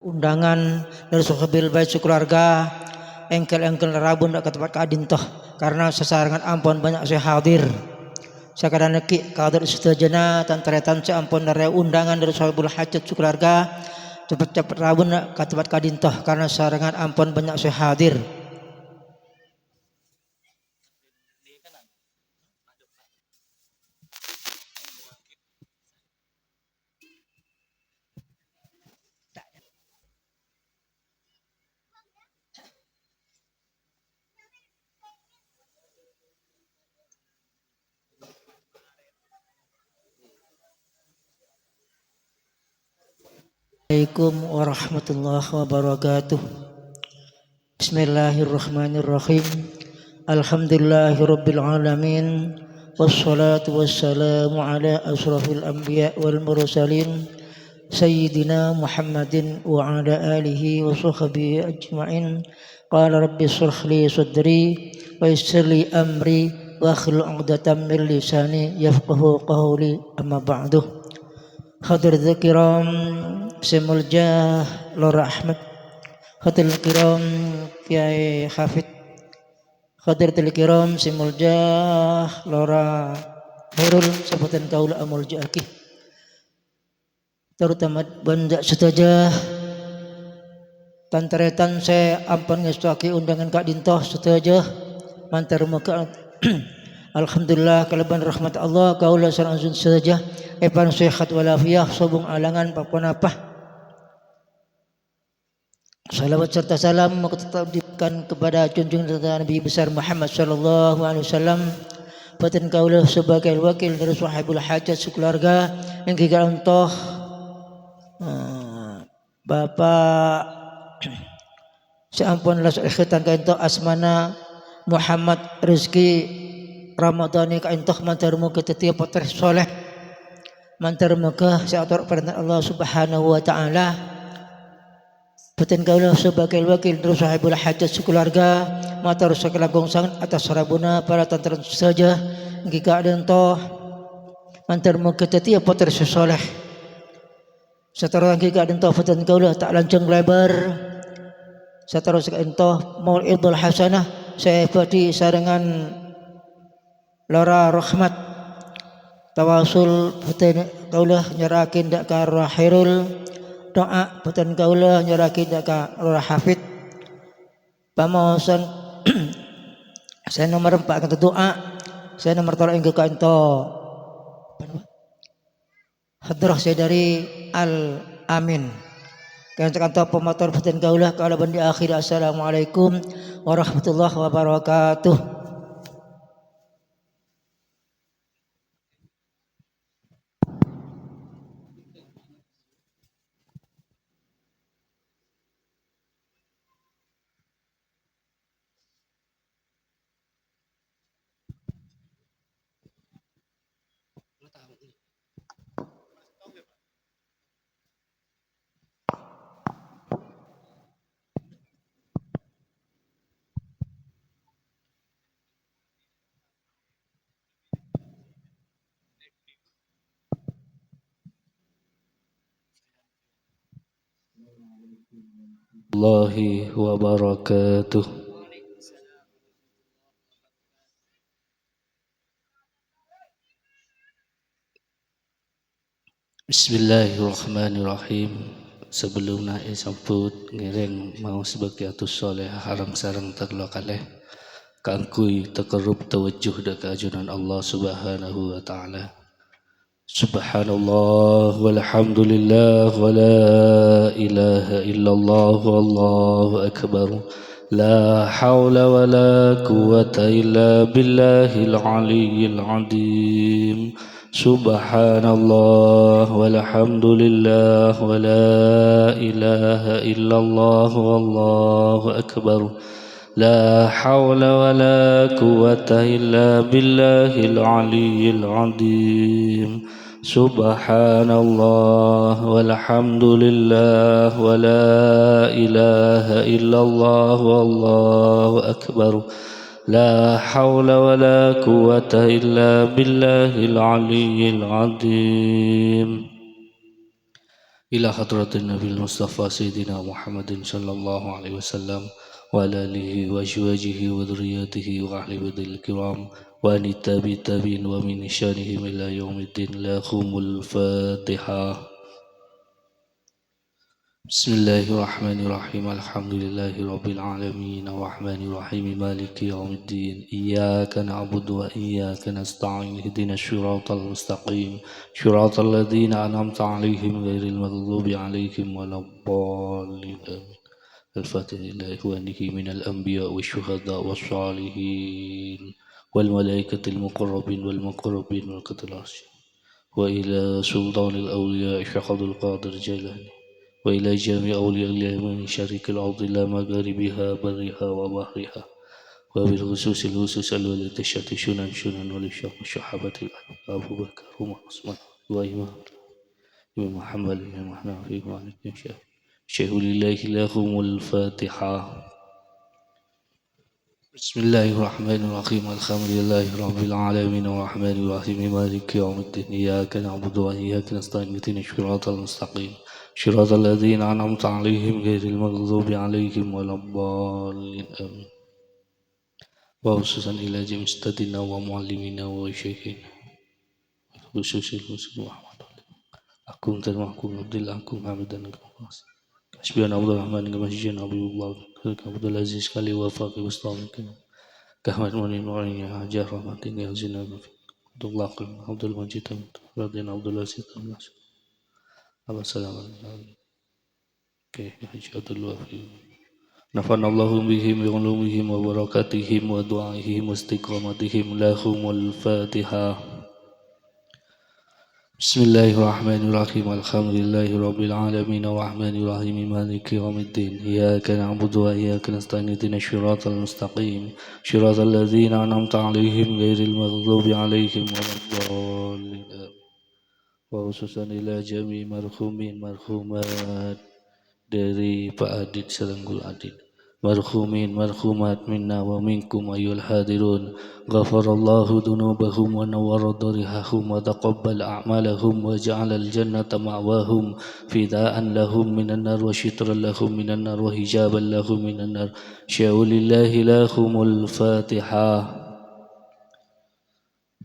undangan dari sahabil bait keluarga engkel-engkel rabun dak ke tempat kadin toh karena sesarangan ampun banyak saya hadir sakadana ki kadir istajana tantaretan saya ampun dari undangan dari sahabul hajat keluarga cepat-cepat rabun dak ke tempat kadin toh karena sesarangan ampun banyak saya hadir. Assalamualaikum warahmatullahi wabarakatuh. Bismillahirrahmanirrahim. Alhamdulillahirabbil alamin. Wassalatu wassalamu ala asrafil anbiya wal mursalin sayyidina Muhammadin wa ala alihi wa sahbihi ajma'in. Qala rabbi shrah li sadri wa yassir li amri wa hlul 'uqdatam min lisani yafqahu qawli amma ba'du. Hadirin kiram Semul Jah Lora Ahmad, Hadirin kiram Kiai Hafid, Hadirin kiram Semul Jah Lora Herul Sabutan Kaula Amul Jaki, terutama benda setajah tantaretan saya ampun ngestaki undangan Kak Dintoh setajah mantar muka alhamdulillah kalaban rahmat Allah kaula saranjun setajah epan sehat walafiah sobung alangan papanapah. Salawat serta salam mengucapkan kepada junjungan Nabi besar Muhammad sallallahu alaihi wasallam. Batin kaulah sebagai wakil dari sahibul hajat sekeluarga yang kita untuk Bapak seampunlah ikhitan kainto asmana Muhammad Rizki Ramadhani kainto mantarmu ketetiap potres soleh mantarmu ke seatur perintah Allah subhanahu wa ta'ala. Batin kaulah sebagai wakil dari sahibul hajat sekeluarga matar segala gongsangan atas rabuna para tantaran saja jika ada toh mantarmu ketetiap potres soleh setelah jika ada toh batin kaulah tak lancang lebar setelah sekentoh maul idul hasanah saya badi sarengan Lora rahmat tawasul batin kaulah nyerakin dak ka rahirul doa batin kaulah nyerakin dak ka Lora hafid pamosan saya nomor 4 kata doa saya nomor 3 ke kanto hadrah saya dari al amin kan kanto pemotor batin kaulah kalau bandi akhir. Assalamualaikum warahmatullahi wabarakatuh. Allahi wabarakatuh. Bismillahirrahmanirrahim. Sebelum naik sambut ngiring mau sebagai atus soleh harang sarang tagla kaleh kangkui takarrub tawajjuh dak ajunan Allah subhanahu wa ta'ala. Subhanallah walhamdulillah wa la ilaha illallah wallahu akbar. La hawla wa la quwwata illa billahil aliyyil azim. Subhanallah walhamdulillah wa la ilaha illallah wallahu akbar. La hawla wa la quwwata illa billahil aliyyil azim. Subhanallah walhamdulillah wa la ilaha illallah wallahu akbar. La hawla wa la quwwata illa billahil aliyyil azim. إلى حضرة النبي المصطفى سيدنا محمد صلى الله عليه وسلم وعلى آله وأزواجه وذرياته وأهل بيته الكرام وأن التابعين ومن شانهم إلى يوم الدين لكم الفاتحة. بسم الله الرحمن الرحيم الحمد لله رب العالمين الرحمن الرحيم مالك يوم الدين إياك نعبد وإياك نستعين اهدنا الصراط المستقيم صراط الذين أنعمت عليهم غير المغضوب عليهم ولا الضالين آمين. الفاتحة إلى إخوانه من الأنبياء والشهداء والصالحين والملائكة المقربين والمقربين والقتل وإلى سلطان الأولياء شيخ القادر جيلاني وإلى جميع أولياء الله من شرق الأرض إلى مغاربها برها وبحرها وبالخصوص الخصوص الولد الشتي شنن ولشيخ صحابة أبو بكر عمر عثمان وإمام محمد بن حنفي وعليكم شيخ لله لهم الفاتحة. بسم الله الرحمن الرحيم الحمد لله رب العالمين الرحمن الرحيم مالك يوم الدين إياك نعبد وإياك نستعين اهدنا الصراط المستقيم صراط الذين أنعمت عليهم غير المغضوب عليهم ولا الضالين آمين. وخصوصا إلى جميع أستاذنا ومعلمينا وشيخنا خصوص محمد أكون ترمحكم عبد الله أكون حمدا كشبيان عبد الرحمن كمسجين أبي الله عبد العزيز كالي وفاق وستامكم كهمت مني نورين حاجة رحمتين يا زينا عبد الله عبد المجيد رضينا عبد العزيز الله السلام عليكم كي حاجة الله في نفعنا الله بهم بعلومهم وبركاتهم ودعائهم واستقامتهم لهم الفاتحة. بسم الله الرحمن الرحيم الحمد لله رب العالمين الرحمن الرحيم مالك يوم الدين إياك نعبد وإياك نستعين اهدنا الصراط المستقيم صراط الذين أنعمت عليهم غير المغضوب عليهم ولا الضالين وخصوصا إلى جميع مرحومين مرحومات dari Pak Adit Selenggul Adit marhumin marhumat minna wa minkum ayyul hadirun ghafarallahu dunubahum wa nawwara darihahum wa taqabbal a'malahum wa ja'ala al-jannata ma'wahum fida'an lahum minan nar wa syitran lahum minan nar wa hijaban lahum minan nar sya'ulillahi lahumul fatihah.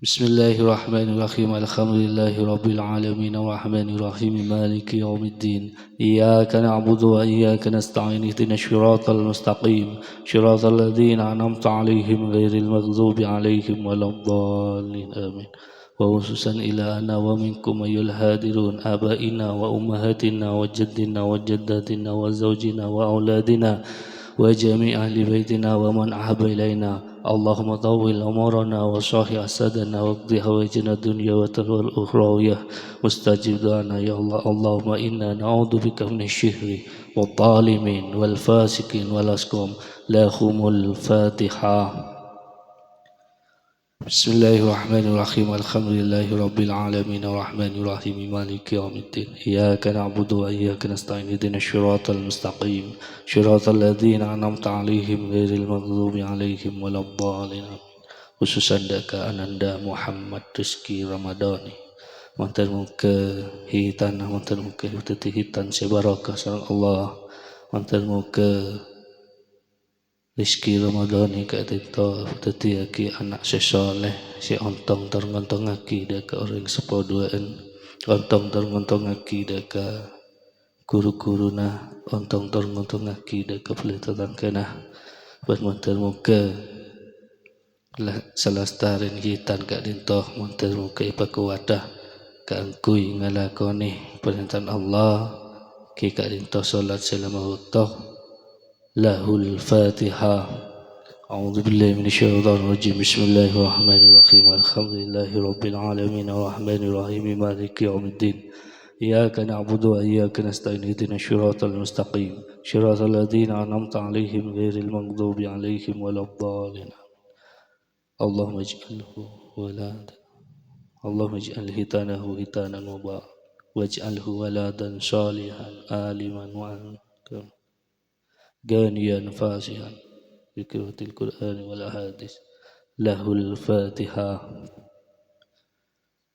بسم الله الرحمن الرحيم الحمد لله رب العالمين الرحمن الرحيم مالك يوم الدين إياك نعبد وإياك نستعين اهدنا الصراط المستقيم صراط الذين أنعمت عليهم غير المغضوب عليهم ولا الضالين آمين. وخصوصا إلى أنا ومنكم أيها الهادرون آبائنا وأمهاتنا وجدنا وجداتنا وزوجنا وأولادنا وجميع أهل بيتنا ومن أحب إلينا اللهم طول أمورنا وصاحي أسدنا واقضي حوائجنا الدنيا والأخروية واستجب دعانا يا الله. اللهم إنا نعوذ بك من الشر والظالمين والفاسقين والأسقام لهم الفاتحة. بسم الله الرحمن الرحيم الحمد لله رب العالمين الرحمن الرحيم مالك يوم الدين إياك نعبد وإياك نستعين اهدنا الصراط المستقيم صراط الذين أنعمت عليهم غير المغضوب عليهم ولا الضالين. Khususan ke Ananda Muhammad Rizki Ramadhani mantan ke hitan mantan ke hitan sebarakah sareng Allah mantan ke Rizki Ramadhani ka dito tetiaki anak sesoleh si ontong tergontong aki deka orang sepoduaan ontong tergontong aki deka guru-guru na ontong tergontong aki deka pelitatan kena buat mantan muka salastarin hitan ka dito mantan muka ipakuwadah ka angkuy ngalakoni perintah Allah ki ka dito salat selama hutoh lahul fatihah. A'udzu billahi minasyaitonir rajim. Bismillahirrahmanirrahim. Alhamdulillahi rabbil alamin arrahmanir rahim maliki yaumiddin. Iyyaka na'budu wa iyyaka nasta'in ihdinas siratal mustaqim siratal ladzina an'amta 'alaihim ghairil maghdubi 'alaihim waladdallin. Allahumma ij'alhu waladan Allahumma ij'al hitanahu hitanan mubarak waj'alhu waladan salihan aliman wa غانيا فاسحا بقراءة القرآن والأحاديث له الفاتحة.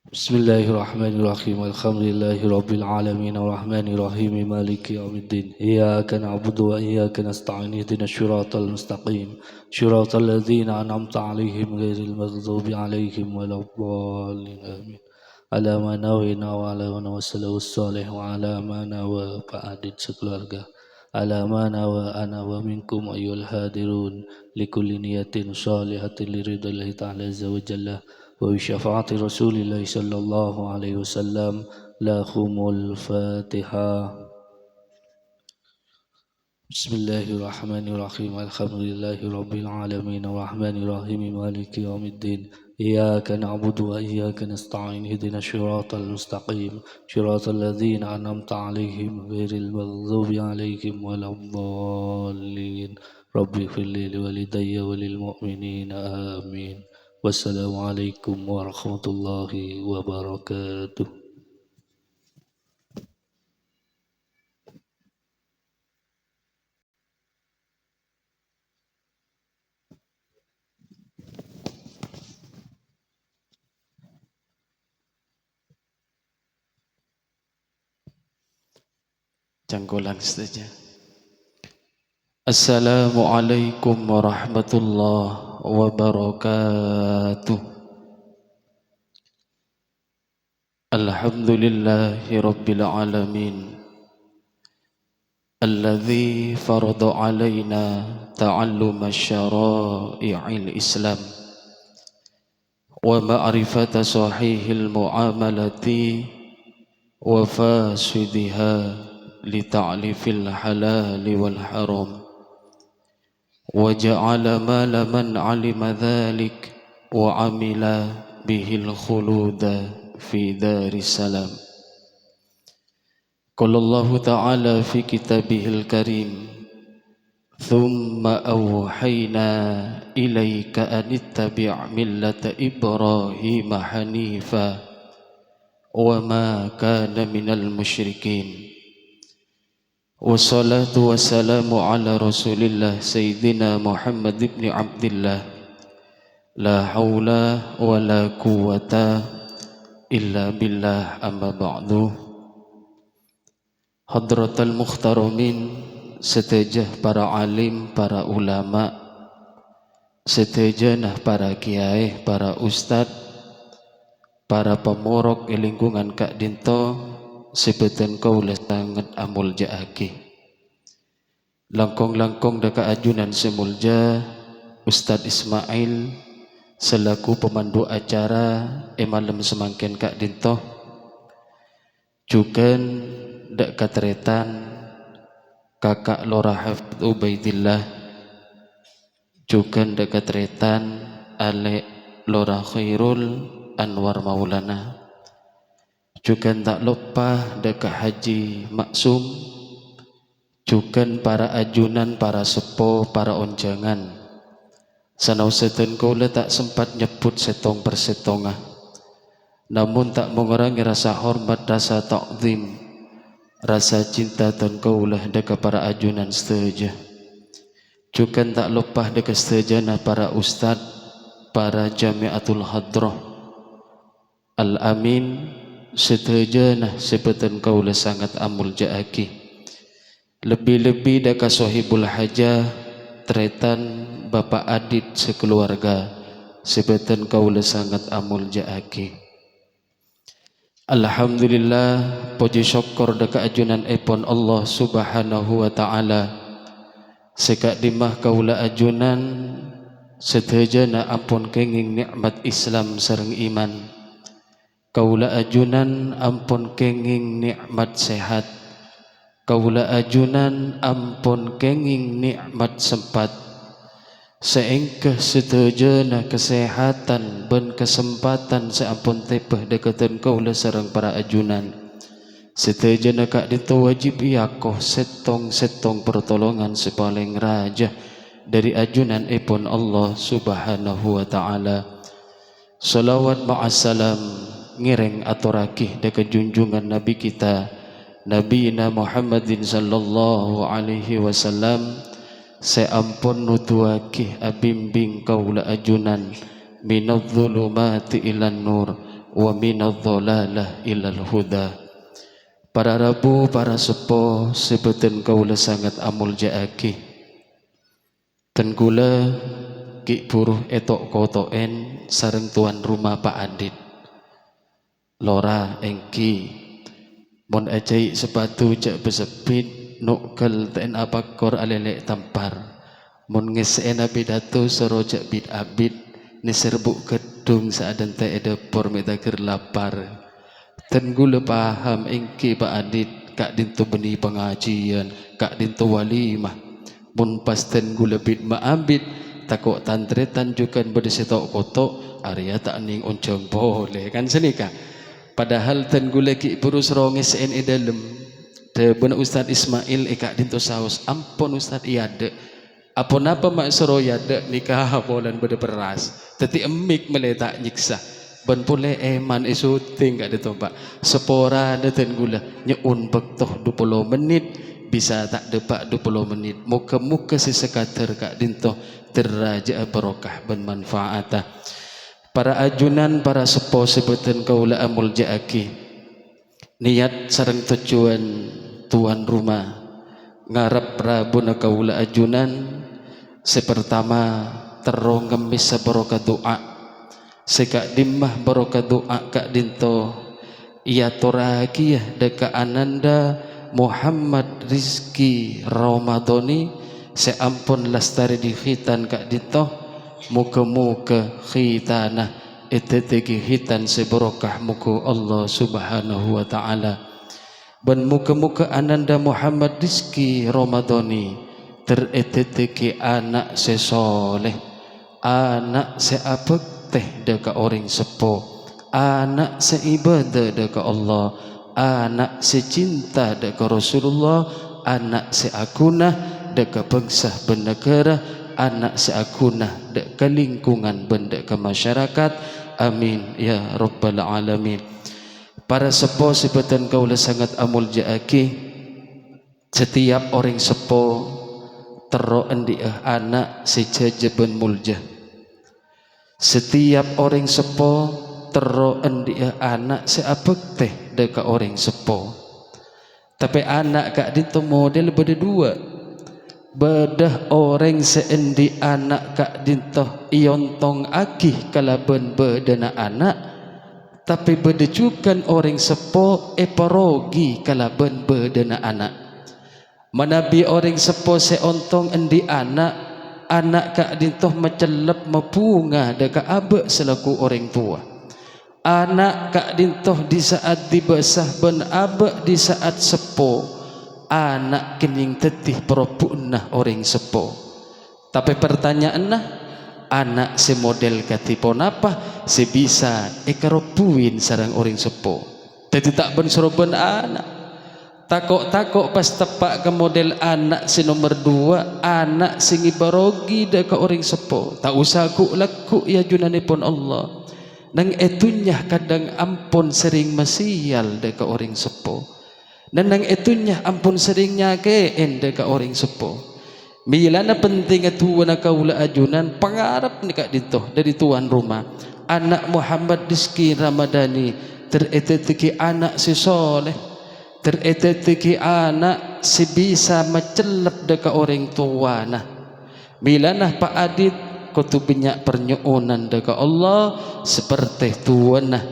Bismillahirrahmanirrahim. Alhamdulillahirabbil alamin arrahmanir rahim maliki yaumiddin. Iyyaka na'budu wa iyyaka nasta'in ihdinas siratal mustaqim. Siratal ladzina an'amta 'alaihim ghairil maghdubi 'alaihim waladdallin. Amin. Ala ma nawina wa ala wa salawus salih wa ala ma nawa fa'adid sekeluarga. Ala ma nawa ana wa minkum ayyuhal hadirun likulli niyatin shalihatin liridhillahi ta'ala azza wa jalla. وبشفاعة رسول الله صلى الله عليه وسلم لكم الفاتحة. بسم الله الرحمن الرحيم. الحمد لله رب العالمين الرحمن الرحيم مالك يوم الدين. إياك نعبد وإياك نستعين اهدنا الصراط المستقيم صراط الذين أنعمت عليهم غير المغضوب عليهم ولا الضالين. رب اغفر لي ولوالدي وللمؤمنين آمين. Wassalamualaikum warahmatullahi wabarakatuh. Cangkulan saja. Assalamualaikum warahmatullahi wabarakatuh. Alhamdulillahi rabbil alamin. Alladzi farada alaina ta'allum syara'i'il Islam wa ma'rifata sahihil muamalati wa fasidiha li ta'lifil halal wal haram. وجعل ما لمن علم ذلك وعمل به الخلود في دار السلام. قال الله تعالى في كتابه الكريم ثم أوحينا إليك أن اتبع ملة إبراهيم حنيفا وما كان من المشركين. Wassalatu wassalamu ala rasulillah Sayyidina Muhammad ibn Abdillah. La hawla wa la quwata illa billah, amma ba'du. Hadratal muhtaramin, setejah para alim, para ulama, setejah para kiai, para ustad, para pemurok lingkungan Kak Dinto, sebetan kaula sangat amul jaaki. Langkong-langkong daka ajunan semulja Ustadz Ismail selaku pemandu acara malam semangkin Kak Dinto, juga dak katretan Kakak Lora Hafid Ubaidillah, juga dak katretan Ale Lora Khairul Anwar Maulana, juga tak lupa dekat Haji Maksum, juga para ajunan, para sepo, para onjangan. Sanau seten kaula tak sempat nyebut setong persetongah, namun tak mengurangi rasa hormat, rasa ta'zim, rasa cinta dan kaulah dekat para ajunan seteja. Juga tak lupa dekat setejana para ustad, para jamiatul hadrah, al-amin, seterjana sebetan kaulah sangat amul jaaki. Lebih-lebih daka sahibul hajah tretan bapa adit sekeluarga, sebetan kaulah sangat amul jaaki. Alhamdulillah, puji syukur daka ajunan epon Allah subhanahu wa ta'ala. Sekak dimah kaulah ajunan seterjana ampun kenging nikmat Islam sareng iman. Kaula ajunan ampun kenging nikmat sehat, kaula ajunan ampun kenging nikmat sempat, seengkeh setujana kesehatan ben kesempatan seampun tepeh dekatan kaula sareng para ajunan. Setujana Kak Dinto wajib yakoh setong pertolongan sepaling raja dari ajunan ipun Allah subhanahu wa ta'ala. Salawat ma'assalam ngireng aturaki dekat junjungan Nabi kita Nabi Muhammadin sallallahu alaihi wasallam, seampun nutuaki abimbing kaula ajunan minadh dhulumati ilan nur wa minadh dhalalah ilal huda. Para rabu, para sepo, sebeten kaula sangat amul jaaki. Dan kula ki buruh etok kotoen sareng tuan rumah Pak Adit. Lora engki mon ajai sepatu cak besepit nukkel ten apakor alelek tampar. Mon ngesena pidato serojak bid abid ni serbuk gedung saadan te edepor metakir lapar. Dan gula paham engke Pak Adit kak dinto beni pengajian kak dinto walimah mun pasten gula bid maabid takok tantretan jukan berdesetok kotok area tak ning oncong boleh kan senika. Padahal ten gula ki burus ronges en edalem de bena Ustaz Ismail kak dinto saus ampun Ustaz iade apun apa mak soro yade nikah bolan berde beras teti emik meletak nyiksa ban pule eman isuting gak ditompak sepora deten gula nyeun bektoh 20 menit bisa tak depak 20 menit muka-muka sesekater kak dintoh deraja barokah ban manfaatah. Para ajunan para sepo sebutan kaula amul jaaki niat sareng tujuan tuan rumah ngarap rabuna kaula ajunan sepertama terong ngemis barokah doa sekak dimmah barokah doa kak dinto ia torakiyah deka ananda Muhammad Rizki Ramadhani seampun lastari di khitan kak dinto muka-muka khitanah etetegi hitan sebarokah muka Allah subhanahu wa ta'ala ban muka-muka ananda Muhammad Rizki Ramadhani teretetegi anak sesoleh anak seapek teh deka orang sepo anak seibadah deka Allah anak secinta deka Rasulullah anak seakunah deka bangsa bernegara anak seakunah deka lingkungan bendeka masyarakat amin ya rabbal alamin. Para sepo sebutan kaula sangat amul jaaki setiap orang sepo tero endiah anak sejajaban muljah. Setiap orang sepo tero endiah anak seapek teh deka orang sepo. Tapi anak kak dinto model beda dua. Bedah orang seendi anak kak dinto iontong akih kalaban bedana anak. Tapi beda juga orang sepo eparogi kalaban bedana anak. Manabi orang sepo seontong endi anak anak kak dintoh mecelep mepunga deka abe selaku orang tua. Anak kak dintoh di saat dibesah ben abe di saat sepo. Anak kening tetih peropunah orang sepo. Tapi pertanyaan nah, anak semodel katipon apa sebisa ekaropuin sarang orang sepo. Tapi tak ben soroben anak. Takok-takok pas tepak ke model anak si nomor 2 anak sing ibarogi deka orang sepo tak usah ku laku ya junanipun Allah nang etunya kadang ampun sering mesial deka orang sepo dan nang etunya ampun sering nyakeen deka orang sepo milana penting itu wana kaula ajunan pangarap ni kak dintoh dari tuan rumah anak Muhammad Rizki Ramadhani teretetiki anak si soleh teretetiki anak si bisa mecelep deka orang tua nah milanah Pak Adit kutu banyak pernyuunan deka Allah seperti tuanah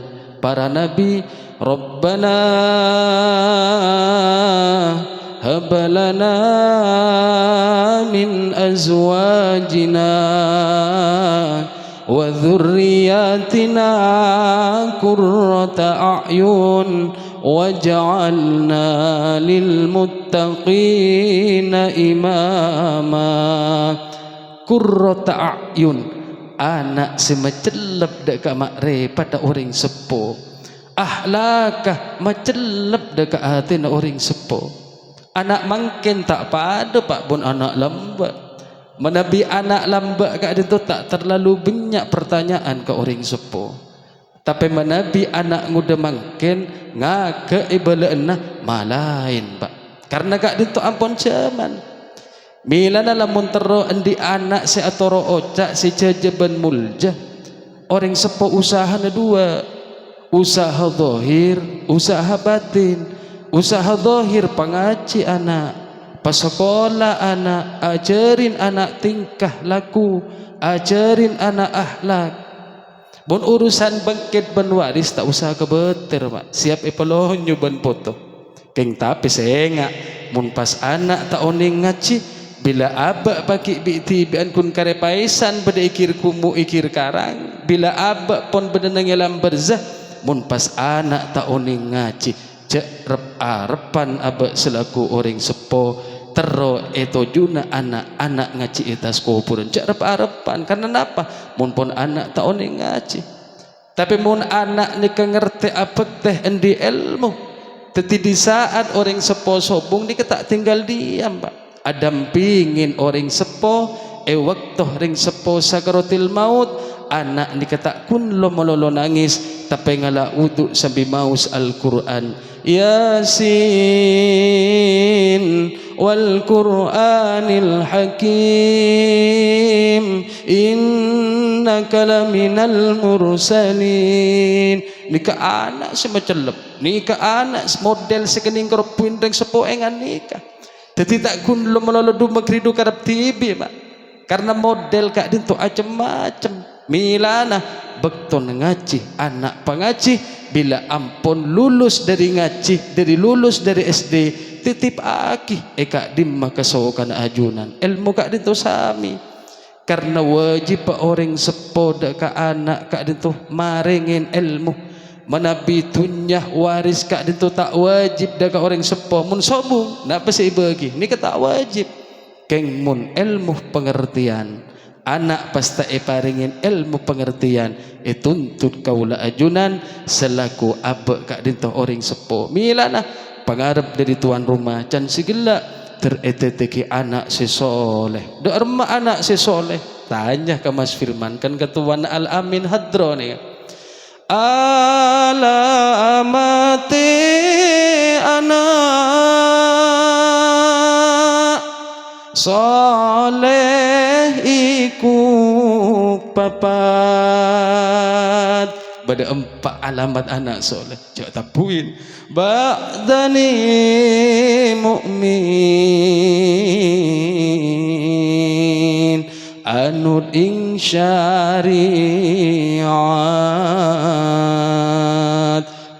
para nabi Rabbana habalana min azwajina wa dhurriyyatina qurrata a'yun waj'alna lil muttaqina imama. Qurrata a'yun anak semecelep deka makre pada orang sepo ahlakah mecelep deka hati orang sepo anak mangken tak pada pak pun anak lambat menabi anak lambat kak itu tak terlalu banyak pertanyaan ke orang sepo tapi menabi anak nguda mangken ngake ibalaenah malain pak karena kak itu ampun zaman milana lamun tero endi anak si atoro ocak si jajaban muljah orang sepo usahana dua usaha zahir, usaha batin. Usaha zahir pangaji anak, pasekolah anak, ajarin anak tingkah laku, ajarin anak akhlak. Bon urusan bangkit ban waris tak usah kebeter mak, siap ipalonyo ban foto. Keng tapi senga mun pas anak tak oning ngaji, bila abak bagi biti bian kun kare paisan beda ikir kumu ikir karang, bila abak pon beda nangelam berzah, mun pas anak tak oning ngaji, cek rep arepan abak selaku orang sepo tero eto juna anak-anak ngaji etas kuburan cek rep arepan karena napa mun pon anak tak oning ngaji. Tapi mun anak ni ngerti apa teh endi ilmu, teti di saat orang sepo sobung ni tak tinggal diam pak, adam pingin orang sepo waktu orang sepo sakaratil maut, anak ni kata kun lo melolo nangis tapi ngala uduk sambil maus Al-Quran, Yasin wal Quranil Hakim innaka laminal mursalin. Nika anak semacam lep, nika anak model sekening kerupin dan sepoengan nika. Jadi tak kun lo melolo du magridu karab tibi mak, karena model kak dintu macam-macam. Milana bekton ngaji anak pengaji bila ampun lulus dari ngaji lulus dari SD titip aki kak dimma kesokan ajunan ilmu kak dintu sami, karena wajib orang sepoda ka anak kak dintu maringin ilmu manabitunya waris kak dintu tak wajib daga orang sepo mun sobung napa sih bagi ni tak wajib keng mun ilmu pengertian anak pasta paringin ilmu pengertian tuntut kaula ajunan selaku abek kak dinto orang sepo milana pangarep dari tuan rumah can sigela tereteteki anak sesoleh do erma anak sesoleh tanya ke Mas Firman kan ketuan Al-Amin Hadro nih alamati anak soleh iku papat pada 4 alamat anak soleh cak tapuin ba'dani mu'min anut ing syariat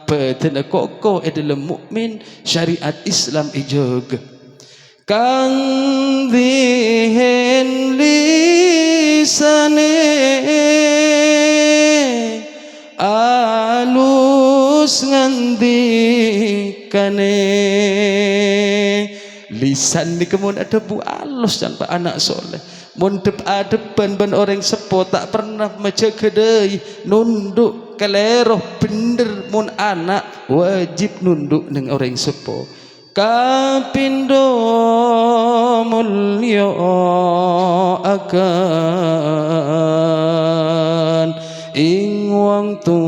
petena kokoh adalah mukmin syariat Islam ijaga kang dihen lisane alus ngandikane lisan ni kemun ada bu alus tanpa anak soleh mun depan ban orang sepo tak pernah menjaga deui nunduk keleroh bener mun anak wajib nunduk neng orang sepo kapindo mulya akan ing wong tuane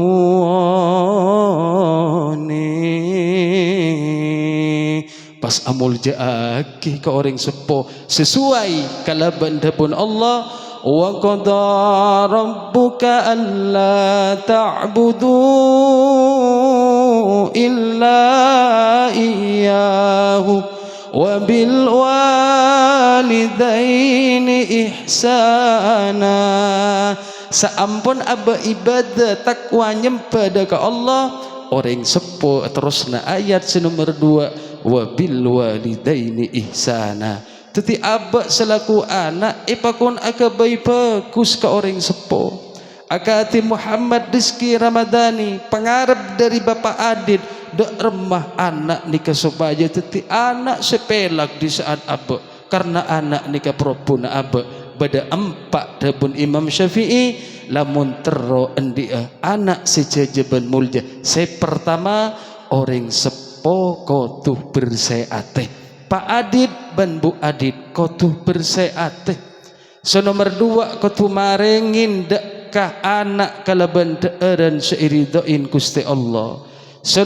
pas amul jaaki ke orang sepo sesuai kalaban dapun Allah wa qada rabbuka alla ta'budu illa iyyahu wa bil walidaini ihsana saampun aba ibadah takwa nyembah ke Allah orang sepo terusna ayat nomor 2 wa bil walidaini ihsana teti aba selaku anak ipakun aga baik bagus ke orang sepo akati Muhammad Rizki Ramadhani pengarap dari Bapak Adit dok remah anak nikah supaya teti anak sepelak di saat aba karena anak nikah propuna aba pada 4 dabun Imam Syafi'i lamun tero endia anak sejajaban mulja saya pertama orang sepo kotuh berseate Pak Adit ban Bu Adit kotuh berseate nomor 2 kotuh maringin dekah anak kalaban deeran seiridoin Gusti Allah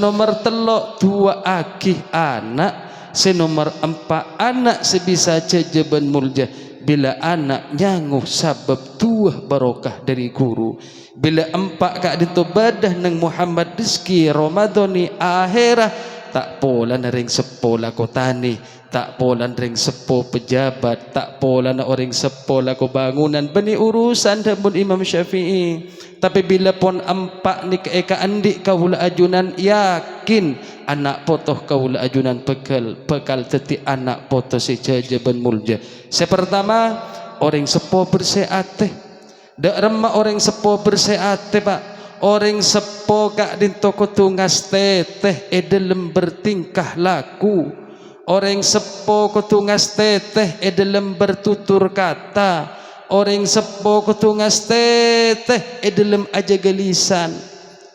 nomor 3 2 akih anak Senomor 4 anak sebisa jajaban mulja bila anak nyanguh sabab tuah barokah dari guru. Bila 4 kak ditobadah nang Muhammad Rizki Ramadhani akhirah tak pola naring sepola kotani, tak pola naring sepo pejabat, tak pola na orang sepola ko bangunan bani urusan damun Imam Syafi'i. Tapi bila pon 4 ni keeka andik kaula ajunan yakin anak potoh kaula ajunan bekal teti anak potoh si jajaban mulja. Sepertama orang sepo berseate, dak remah orang sepo berseate pak. Orang sepo kak din toko tungas teteh dalam bertingkah laku. Orang sepo ko tungas teteh dalam bertutur kata. Orang sepo ko tungas teteh dalam aja gelisan.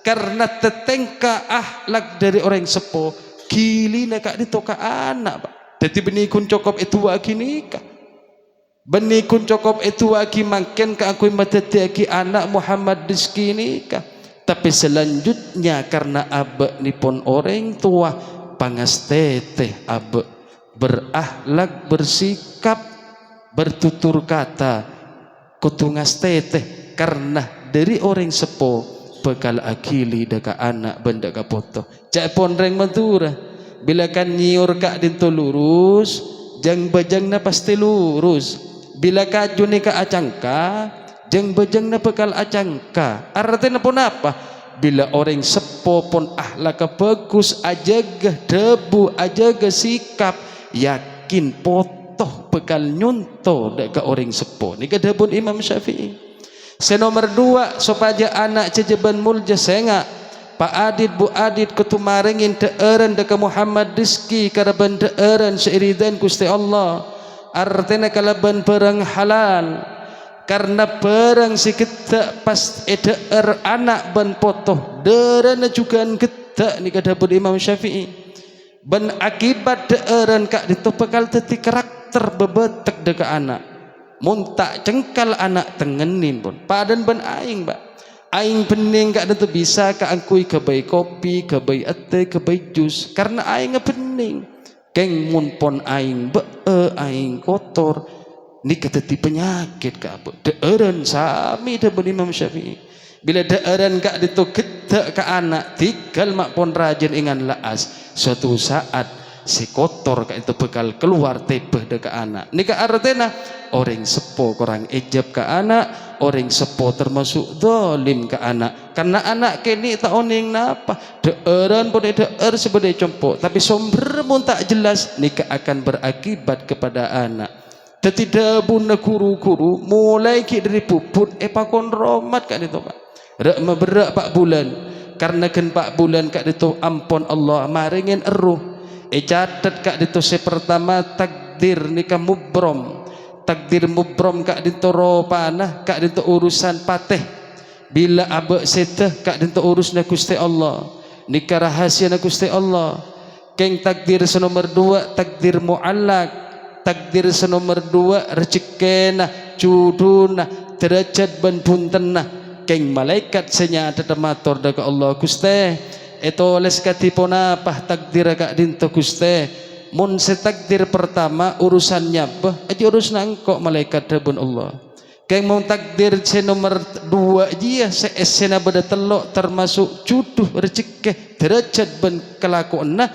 Karena tetengka ahlak dari orang sepo kili nak kak ditoka anak pak. Jadi benikun cokop itu aki nikah. Benikun cokop itu aki makin ka aku mateti aki anak Muhammad Rizki nikah. Tapi selanjutnya karena abek nipon orang tua pangas teteh abek berakhlak bersikap bertutur kata kutungas teteh karena dari orang sepo bekal akili daka anak benda ka poto. Cak pon reng matura bila kan nyiur kak dinto lurus jang bajang na pasti lurus. Bila kaju ni ka acangka jeng bejeng na bekal acangka. Artinya pun apa? Bila orang sepo pun ahlak bagus, ajaga debu, ajaga sikap, yakin potoh bekal nyunto deka orang sepo. Ni kedebun Imam Syafi'i. Senomor 2 supaya anak cejeban mulja senga Pak Adit Bu Adit ketumaringin deeren deka Muhammad Rizki karaban deeren seiridan Gusti Allah. Artinya kalaban barang halal. Karena barang si kita pas edaer anak ban potoh derana juga kita ni kata Imam Syafi'i ban akibat deeran kak ditopakal teti karakter bebetek deka anak mun tak cengkal anak tengenin pun padan ban aing mbak aing bening kak itu bisa kak angkui kebai kopi kebai ate kebai jus karena aing bening keng mun pon aing aing kotor ni keteti penyakit ka apa deeran sami da Imam Syafi'i bila deeran kak ditu gedak ka anak tinggal mak pon rajin ingan laas suatu saat si kotor kak itu bekal keluar tebeh da ka anak ni ka artena orang sepo kurang ejab ka anak orang sepo termasuk zalim ka anak karena anak kini tak oning napa deeran pun deer sebagai compok tapi sumber mun tak jelas ni akan berakibat kepada anak. Tidak bunda guru-guru mulai ki dari puput pakon romat kak itu pak rak berak 4 bulan karena kan 4 bulan kak itu ampun Allah maringin eruh catat kak itu pertama takdir nikah mubrom takdir mubrom kak itu ropana kak itu urusan pateh bila abek seteh kak itu urusna Gusti Allah nikah rahasia na Gusti Allah keng takdir senomor 2 takdir muallak takdir senomor 2 rezekena cuduna derajat ban puntenna keng malaikat senyata matur daga Allah Gusti eto les katipon apa takdir kak dinto Gusti mun setakdir pertama urusannya bah aja urus nangkok malaikat dabun Allah keng mau takdir senomor 2 dia seesena beda telok termasuk cuduh rezeki derajat ban kelakuanna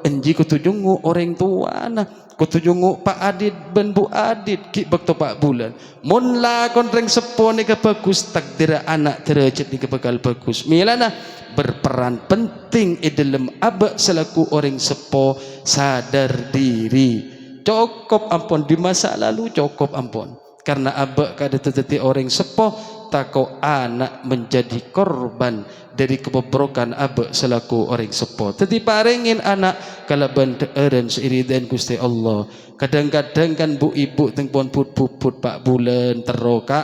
enji kutujungu orang tuana kutujungu Pak Adit ben Bu Adit ki bakto 4 bulan mun lakon reng sepo ni bagus takdir anak derajat ni bakal bagus milana berperan penting dalam abak selaku orang sepo sadar diri cukup ampun di masa lalu cukup ampun karena abak kada teteti orang sepo tako anak menjadi korban dari kebobrokan abek selaku orang sepo. Tadi paringin anak kalaban deeran seiridan Gusti Allah. Kadang-kadang kan bu ibu tengpon put-put 4 bulan teroka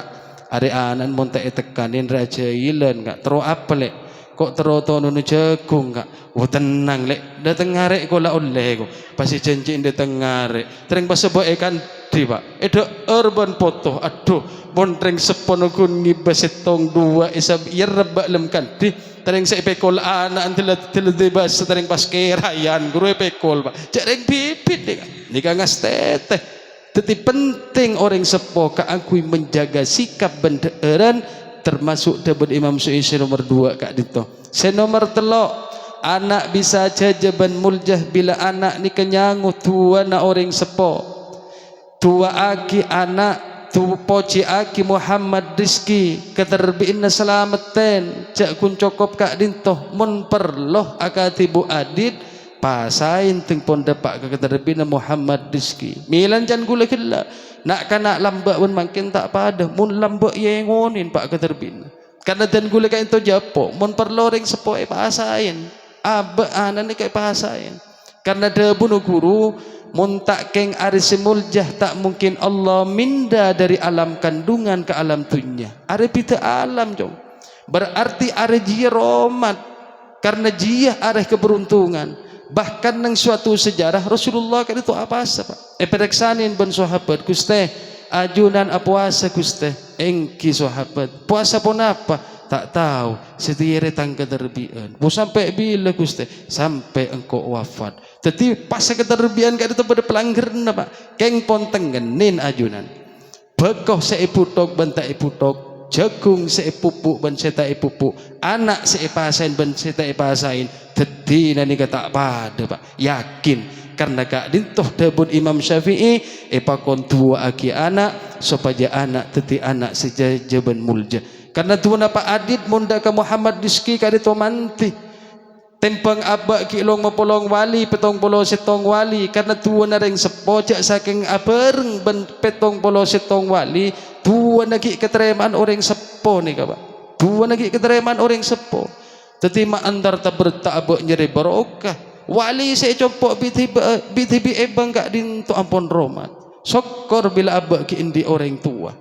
are anan mon tak tekanin raja ilen gak tero apelek kok teroto nunu jagung kak. Oh tenang lek dateng ngarek ko la oleh ko pasti janji dateng ngarek tereng pas sebab ikan di pak edo urban foto aduh montreng sepono kun ngibas setong dua isab iya rebak lem kan di tereng saya pekol anak telah bebas tereng pas kerayan guru pekol pak jareng bibit deh nikah ngasteteh tetapi penting orang sepo kak aku menjaga sikap benderan termasuk debut Imam Syafi'i nomor 2 kak dito se nomor telok anak bisa jajaban muljah bila anak ni kenyangu tua na orang sepo tua aki anak tu poci aki Muhammad Rizki keterbiin na selamaten cak kun cokop kak dintoh mun perloh akatibu adit pasain ting pon depak ke keterbiin na Muhammad Rizki milan jan gula killa nak kana lambak pun makin tak pada mun lambak yengonin pak keterbiin karena dan gula kain to japo mun perlo ring sepo pasain aba anak ni kayak pasain karena ada bunuh guru muntak keng arisi muljah tak mungkin Allah minda dari alam kandungan ke alam dunia are pita alam jom berarti are jia romat karena jia are keberuntungan bahkan nang suatu sejarah Rasulullah kan itu apa pak pereksanin ben sahabat Guste ajunan puasa Guste engki sahabat puasa pun apa tak tahu setiap tangga terbian mau sampai bila Gusti sampai engkau wafat tetapi pas keterbian kada tu pada pelanggar pak keng pon tengenin ajunan bekoh seiputok bentak iputok jagung seipupuk ben seta ipupuk anak seipasain ben seta ipasain teti nani kata pada pak yakin karena kak dintoh debut Imam Syafi'i epakon tua aki anak supaya anak teti anak sejajaban mulja karena tuan apa adit munda ke Muhammad Rizki kadi to manti tempang abak kilong mapolong wali petong polo setong wali karena tuan nareng sepojak saking abereng ben petong polo setong wali tuan lagi ketereman orang sepo nih kak tuan lagi ketereman orang sepo tetima antar taberta abak nyeri barokah wali saya compok bitibi ebang gak dinto ampon romat sokor bila abak ki indi orang tua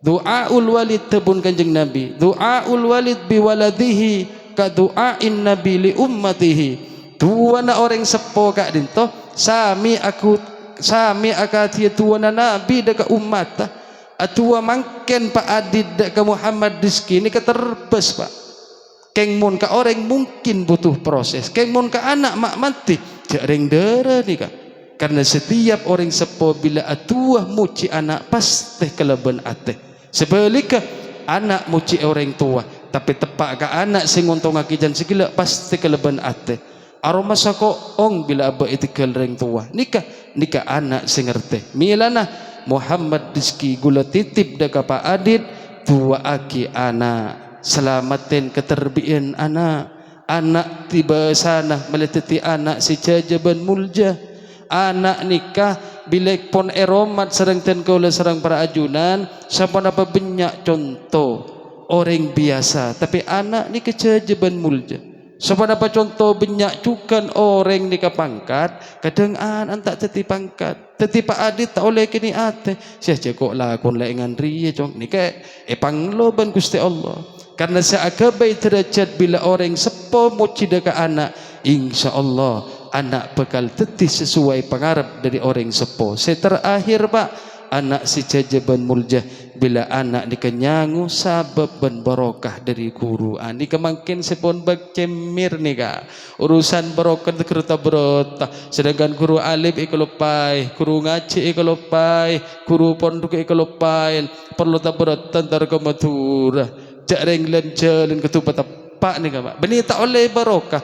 du'aul walid tebun kanjeng Nabi du'aul walid biwaladihi ka du'ain Nabi li ummatihi tuana orang sepo kak dinto sami akati tuana Nabi deka ummata atua mangken pak adid deka Muhammad Rizki ini keterbes pak keng mun ka orang mungkin butuh proses keng mun ka anak mak mati jareng dera nih kak karena setiap orang sepo bila atua muci anak pasti keleban ate sebaliknya anak muci orang tua tapi tepak ke anak sing untong akijan segila pasti keleban ate aroma sako ong bila abah itikal orang tua nikah anak sing ngerti milana Muhammad Rizki gula titip daka pak adit tua aki anak selamatin keterbian anak tiba sana meleteti anak si jajaban mulja anak nikah bilek pon eromat serang ten kaula serang para ajunan sampun apa banyak contoh orang biasa tapi anak ni kejajaban mulja sampun apa contoh banyak cukan orang ni kapangkat kadang tak teti pangkat teti pak adit tak oleh kini ate sia kok lakon lengan riye cong ni ke pangloban Gusti Allah karena seakabai derajat bila orang sepo muci deka anak insyaallah anak bekal teti sesuai pengarap dari orang sepo. Terakhir pak anak si jajaban muljah bila anak dikenyangu sabab ben barokah dari guru ani kemangkin sepon bag cemir nih kak urusan barokah kereta berota sedangkan guru alif ikolopai guru ngaji ikolopai guru pondok ikolopai perlu tak berota antar ke Madura jareng jalan ketupat pak nih kak benih tak oleh barokah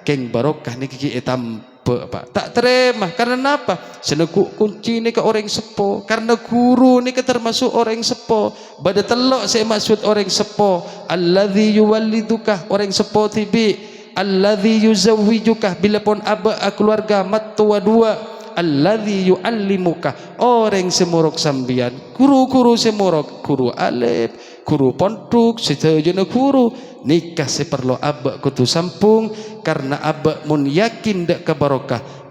keng barokah ni kiki etam pak tak terima karena apa senekuk kunci ni ke orang sepo karena guru ni ke termasuk orang sepo pada telok saya maksud orang sepo alladzi yuwalliduka orang sepo tibi alladzi yuzawwijuka bila pun aba keluarga mat tua dua alladzi yuallimuka orang semurok sambian guru semurok guru alif guru pondok sejenak guru nikah seperlu abak kutu sampung karena abak mun yakin dak ke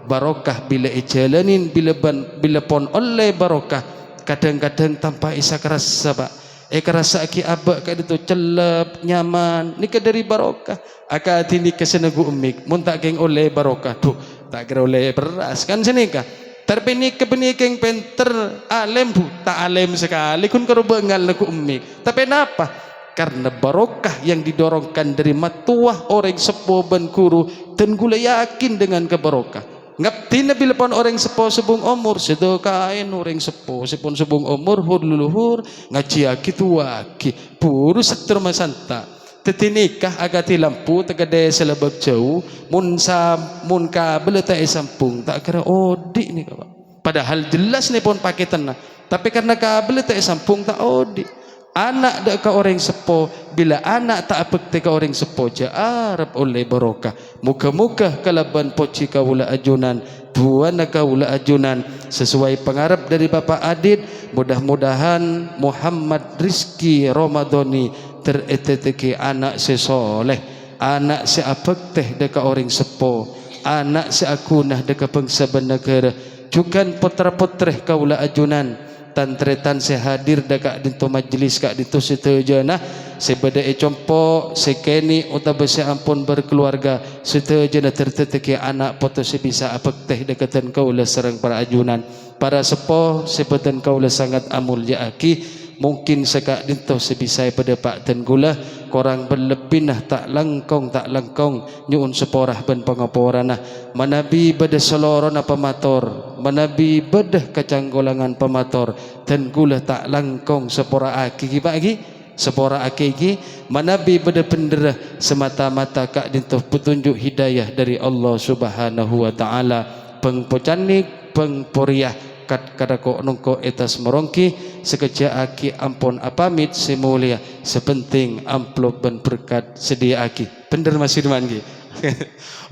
barokah bila ijalanin bila pon oleh barokah kadang-kadang tanpa isa kerasa pak kerasa ki abak ka itu celep nyaman ni ka dari barokah akad ini kesenagu umik mun tak geng oleh barokah tuh tak kira oleh beras kan senika terbenik kebenikeng penter alim bu tak alim sekali kun karo bengal ku umik tapi kenapa karena barokah yang didorongkan dari matuah orang sepuh ben guru dan gula yakin dengan kebarokah ngapti na bilapon orang sepo subung umur sedo kain orang sepo sepon subung umur hur luluhur ngajiaki tuaki puru sektor masanta tetinikah agati lampu tegade selebab jauh mun ka beleta sampung tak kira odi ni kawan padahal jelas ni pun paketan tapi karena ka beleta sampung tak odi anak dak ka orang sepo bila anak tak apek ka orang sepo ja arab oleh barokah muka-muka kalaban poci kaula ajunan tuan kaula ajunan sesuai pengarap dari Bapak Adit mudah-mudahan Muhammad Rizki Ramadhani tereteteki anak sesoleh anak seapek teh dak ka orang sepo anak seakunah dak ka bangsa negara jukan putra-putreh kaula ajunan tantretan sehadir dekat dinto majlis kak dinto setejana sebeda compo sekeni utawa ampun berkeluarga setejana terteteki anak poto sebisa apek teh dekatan kaula sareng para ajunan para sepo sebetan kaula sangat amulya aki mungkin sekak dinto sebisa pada Pak Tenggula korang berlebih nah tak langkong nyuun seporah ben pengaporanah manabi beda selorona pemator manabi bedah kacanggolangan pemator Tenggula tak langkong sepora aki bagi sepora aki manabi beda penderah semata-mata kak dinto petunjuk hidayah dari Allah Subhanahu wa taala pengpocanik pengporiah kadako nungko etas merongki sekeja aki ampun apamit semulia sepenting amplop dan berkat sedia aki bener Mas Firman ki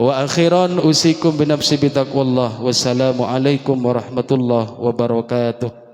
wa akhiran usikum binafsi bitaqwallah wassalamu alaikum warahmatullahi wabarakatuh.